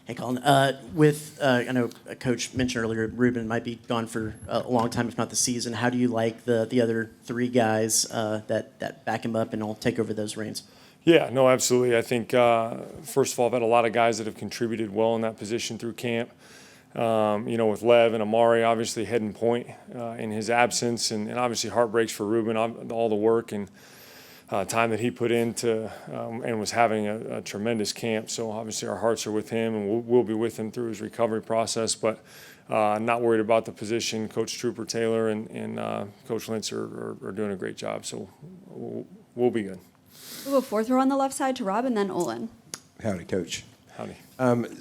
Hey, Collin. I know a coach mentioned earlier, Ruben might be gone for a long time, if not the season. How do you like the other three guys that back him up and will take over those reins? Yeah, no, absolutely. I think, first of all, I've had a lot of guys that have contributed well in that position through camp. With Lev and Amari obviously heading point in his absence, and obviously heartbreaks for Ruben, all the work and time that he put into and was having a tremendous camp. So obviously our hearts are with him, and we'll be with him through his recovery process. But not worried about the position. Coach Trooper Taylor and Coach Lentz are doing a great job. So we'll be good. We'll go fourth row on the left side to Rob, and then Olin. Howdy, Coach. Howdy.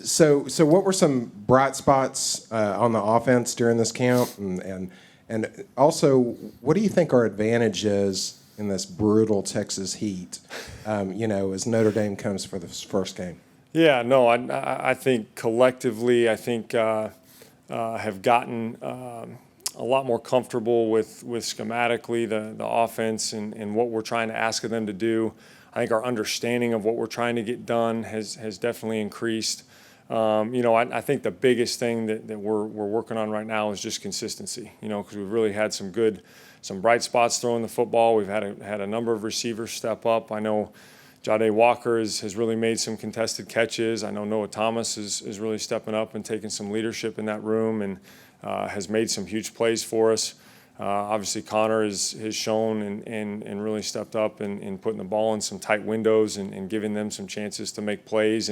So what were some bright spots on the offense during this camp, and also what do you think our advantage is in this brutal Texas heat? As Notre Dame comes for this first game. Yeah, no, I think collectively, have gotten a lot more comfortable with schematically the offense and what we're trying to ask of them to do. I think our understanding of what we're trying to get done has definitely increased. I think the biggest thing that we're working on right now is just consistency, because we've really had some bright spots throwing the football. We've had a number of receivers step up. I know Jahdae Walker has really made some contested catches. I know Noah Thomas is really stepping up and taking some leadership in that room and has made some huge plays for us. Obviously, Connor has shown and really stepped up in putting the ball in some tight windows and giving them some chances to make plays.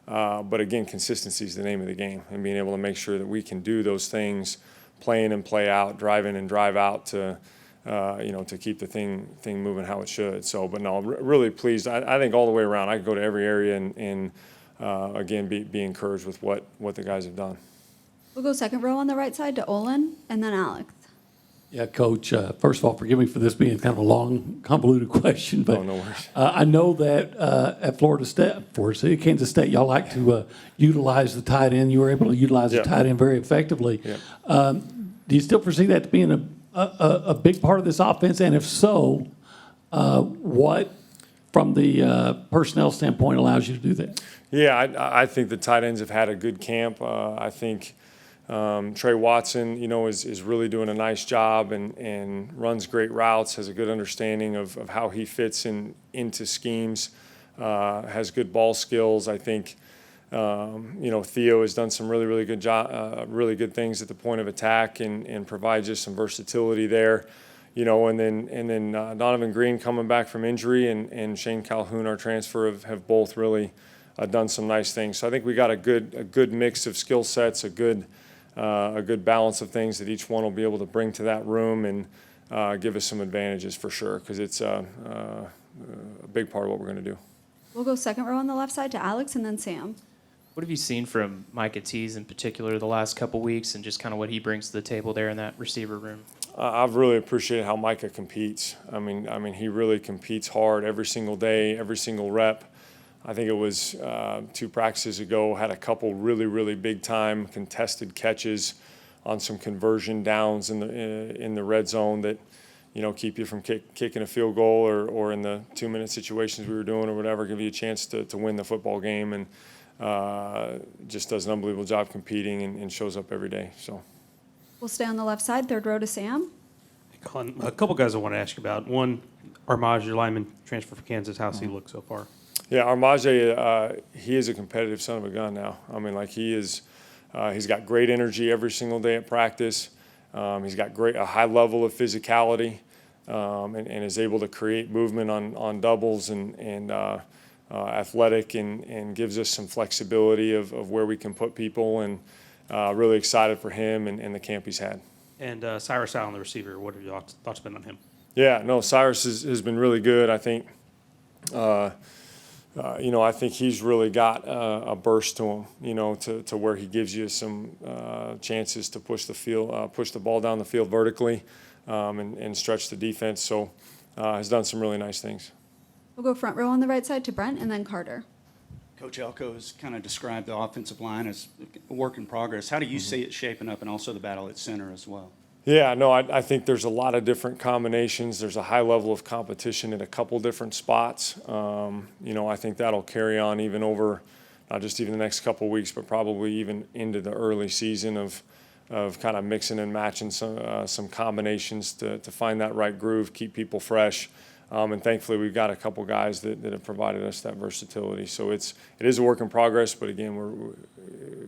But again, consistency is the name of the game, and being able to make sure that we can do those things, play in and play out, drive in and drive out to keep the thing moving how it should. So, but no, really pleased. I think all the way around, I could go to every area and again, be encouraged with what the guys have done. We'll go second row on the right side to Olin, and then Alex. Yeah, Coach, first of all, forgive me for this being kind of a long, convoluted question, but no worries. I know that at Kansas State, y'all like to utilize the tight end. You were able to utilize the tight end very effectively. Yeah. Do you still foresee that being a big part of this offense? And if so, what, from the personnel standpoint, allows you to do that? Yeah, I think the tight ends have had a good camp. I think Trey Watson, is really doing a nice job and runs great routes, has a good understanding of how he fits into schemes, has good ball skills. I think, Theo has done some really, really good really good things at the point of attack and provides us some versatility there. And then Donovan Green coming back from injury and Shane Calhoun, our transfer, have both really done some nice things. So I think we got a good mix of skill sets, a good balance of things that each one will be able to bring to that room and give us some advantages for sure, because it's a big part of what we're going to do. We'll go second row on the left side to Alex, and then Sam. What have you seen from Micah Tease in particular the last couple weeks, and just kind of what he brings to the table there in that receiver room? I've really appreciated how Micah competes. I mean, he really competes hard every single day, every single rep. I think it was 2 practices ago, had a couple really, really big time contested catches on some conversion downs in the red zone that, keep you from kicking a field goal or in the 2-minute situations we were doing or whatever, give you a chance to win the football game, and just does an unbelievable job competing and shows up every day. So We'll stay on the left side, third row to Sam. Collin, a couple guys I want to ask you about. One, Armaj, your lineman, transfer from Kansas. How's he look so far? Yeah, Armaj, he is a competitive son of a gun now. I mean, he is, he's got great energy every single day at practice. He's got a high level of physicality and is able to create movement on doubles and athletic and gives us some flexibility of where we can put people, and really excited for him and the camp he's had. And Cyrus Allen, the receiver, what have your thoughts been on him? Yeah, no, Cyrus has been really good. I think, I think he's really got a burst to him, to where he gives you some chances to push the ball down the field vertically and stretch the defense. So has done some really nice things. We'll go front row on the right side to Brent, and then Carter. Coach Elko has kind of described the offensive line as a work in progress. How do you see it shaping up, and also the battle at center as well? Yeah, no, I think there's a lot of different combinations. There's a high level of competition at a couple different spots. I think that'll carry on even over not just even the next couple of weeks, but probably even into the early season of kind of mixing and matching some combinations to find that right groove, keep people fresh. And thankfully, we've got a couple guys that have provided us that versatility. So it is a work in progress, but again,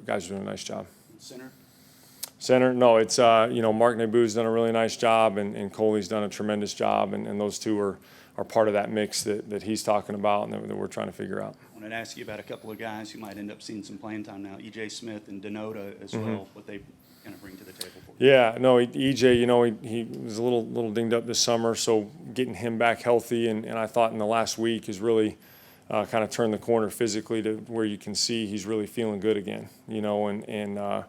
guys are doing a nice job. Center? Center, no, it's, Mark Nebu's done a really nice job, and Coley's done a tremendous job, and those two are part of that mix that he's talking about and that we're trying to figure out. I wanted to ask you about a couple of guys who might end up seeing some playing time now, E.J. Smith and Denota as well, what they kind of bring to the table for you. Yeah, no, EJ, he was a little dinged up this summer, so getting him back healthy, and I thought in the last week has really kind of turned the corner physically to where you can see he's really feeling good again, and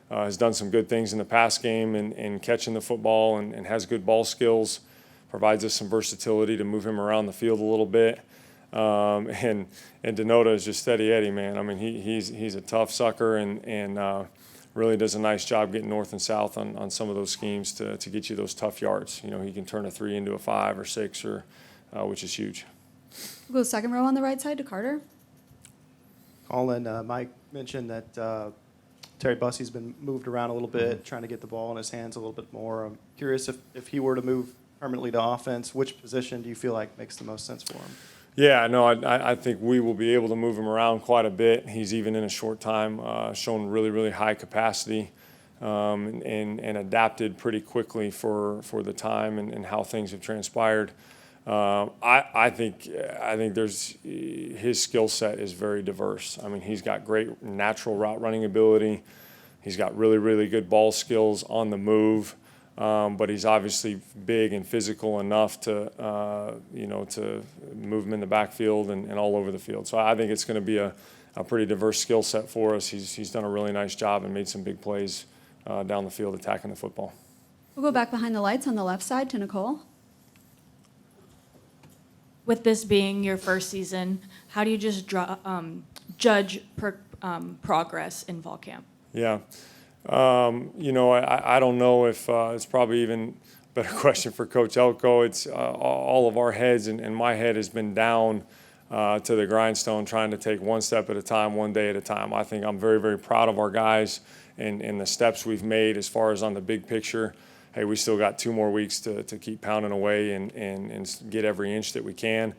has done some good things in the pass game and catching the football and has good ball skills, provides us some versatility to move him around the field a little bit. And Denota is just steady Eddie, man. I mean, he's a tough sucker and really does a nice job getting north and south on some of those schemes to get you those tough yards. He can turn a 3 into a 5 or 6, which is huge. We'll go second row on the right side to Carter. Collin, Mike mentioned that Terry Bussey's been moved around a little bit, trying to get the ball in his hands a little bit more. I'm curious if he were to move permanently to offense, which position do you feel like makes the most sense for him? Yeah, no, I think we will be able to move him around quite a bit. He's even in a short time shown really, really high capacity and adapted pretty quickly for the time and how things have transpired. I think his skill set is very diverse. I mean, he's got great natural route running ability. He's got really, really good ball skills on the move. But he's obviously big and physical enough to move him in the backfield and all over the field. So I think it's going to be a pretty diverse skill set for us. He's done a really nice job and made some big plays down the field attacking the football. We'll go back behind the lights on the left side to Nicole. With this being your first season, how do you just judge progress in fall camp? Yeah. I don't know if it's probably even a better question for Coach Elko. It's all of our heads, and my head has been down to the grindstone trying to take one step at a time, one day at a time. I think I'm very, very proud of our guys and the steps we've made as far as on the big picture. Hey, we still got 2 more weeks to keep pounding away and get every inch that we can.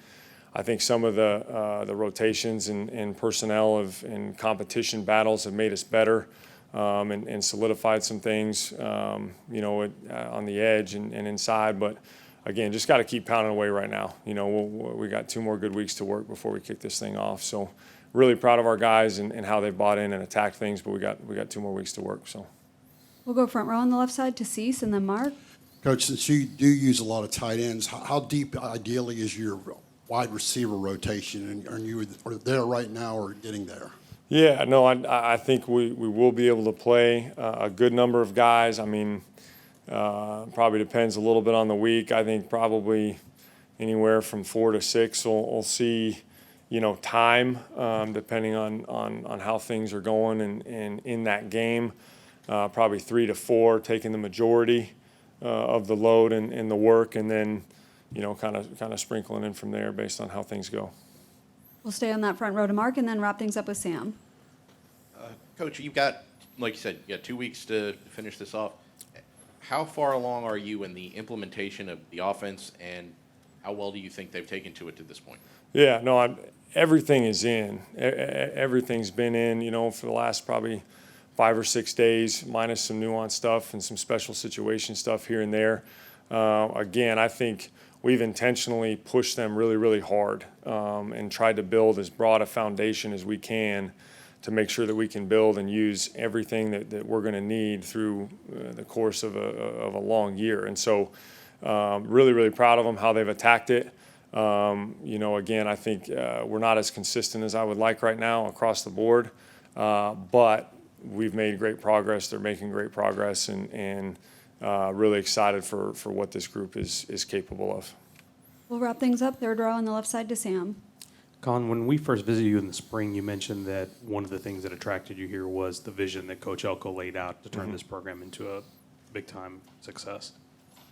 I think some of the rotations and personnel and competition battles have made us better. And solidified some things, on the edge and inside. But again, just got to keep pounding away right now. We got 2 more good weeks to work before we kick this thing off. So really proud of our guys and how they bought in and attacked things. But we got 2 more weeks to work. So We'll go front row on the left side to Cease and then Mark. Coach, since you do use a lot of tight ends, how deep ideally is your wide receiver rotation? And are you there right now or getting there? Yeah, no, I think we will be able to play a good number of guys. I mean, probably depends a little bit on the week. I think probably anywhere from 4 to 6 we'll see, time depending on how things are going and in that game. Probably 3 to 4 taking the majority of the load and the work, and then kind of sprinkling in from there based on how things go. We'll stay on that front row to Mark and then wrap things up with Sam. Coach, you've got, like you said, you got 2 weeks to finish this off. How far along are you in the implementation of the offense, and how well do you think they've taken to it to this point? Yeah, no, everything is in. Everything's been in, for the last probably 5 or 6 days, minus some nuanced stuff and some special situation stuff here and there. Again, I think we've intentionally pushed them really, really hard and tried to build as broad a foundation as we can to make sure that we can build and use everything that we're going to need through the course of a long year. And so really, really proud of them, how they've attacked it. Again, I think we're not as consistent as I would like right now across the board, but we've made great progress. They're making great progress and really excited for what this group is capable of. We'll wrap things up, third row on the left side to Sam. Colin, when we first visited you in the spring, you mentioned that one of the things that attracted you here was the vision that Coach Elko laid out to turn this program into a big-time success.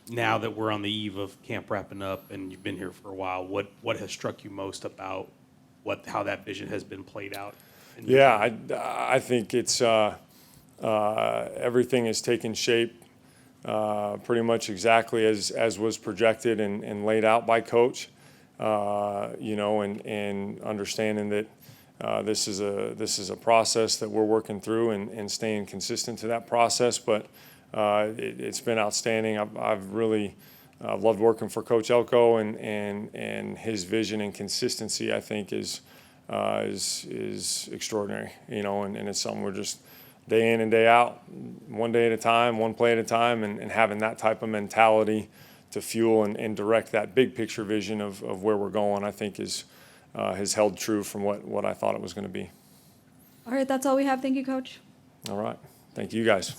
Now that we're on the eve of camp wrapping up and you've been here for a while, what has struck you most about how that vision has been played out? Yeah, I think it's everything has taken shape pretty much exactly as was projected and laid out by Coach. You know, and understanding that this is a process that we're working through and staying consistent to that process. But it's been outstanding. I've really loved working for Coach Elko, and his vision and consistency, I think, is extraordinary. You know, and it's something we're just day in and day out, one day at a time, one play at a time, and having that type of mentality to fuel and direct that big picture vision of where we're going, I think has held true from what I thought it was going to be. All right, that's all we have. Thank you, Coach. All right. Thank you guys.